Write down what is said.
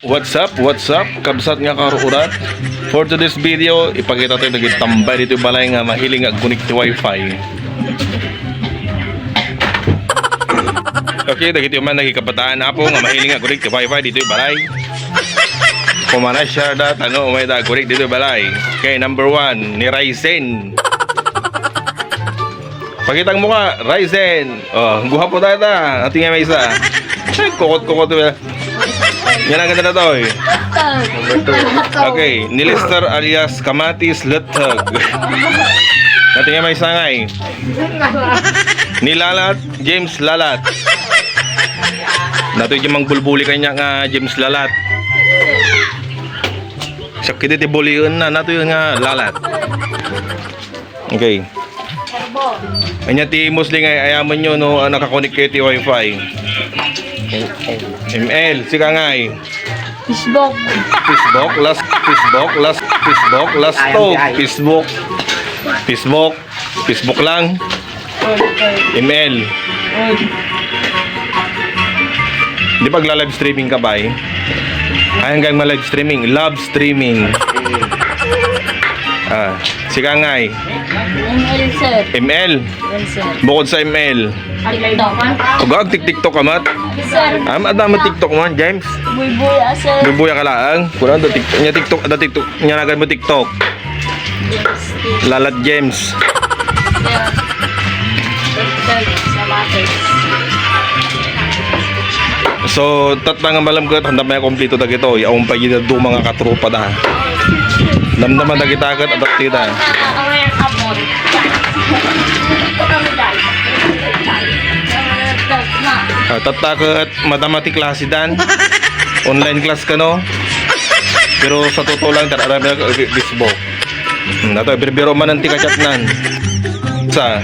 What's up? Kabsat nga karurat. For today's video, ipakita tayo nagitambay dito balay nga mahiling nga connect to wifi. Okay, dagiti man nagikabataan na po nga mahiling nga connect to wifi dito balay. Kumana share dat umay da connect dito balay. Okay, number 1 ni Ryzen. Pakitang mukha, Ryzen. Oh, guha po tayo ta. Ating may isa. Kokot-kokot. Yan ang ganda na to eh. Okay, ni Lester alias Kamatis Letag. Natingin may sangay. Ni Lalat, James Lalat. Nato yung mang bulbuli kanya nga James Lalat. Sakit iti buliun na, nato yung nga Lalat. Okay. Kanya ti Muslim ay ayaman nyo no nakakonik kayo ti wifi. ML, sika nga eh. Facebook last stove. Facebook lang. ML. Di pag live streaming ka ba eh? Ay hanggang ma-live streaming. Love streaming. Sika nga eh. ML sir. ML. Bukod sa ML. Ugag TikTok ka mat. Sir. Adama TikTok mo, James. Buy-buya sir. Bubuya ka lang. Kurang do TikTok nya nagan mo TikTok. Lalat James. So, tatang malam ko handa may kompleto ta gito. Yaong pa gid do mga katropa da. Namnaman na kita agad at kita. Aware ka mo. Tatakot mathematics klase dan. Online class ka no. Pero sa totoo lang tararami ako Facebook. Nato biro man ang tika chat nan. Sa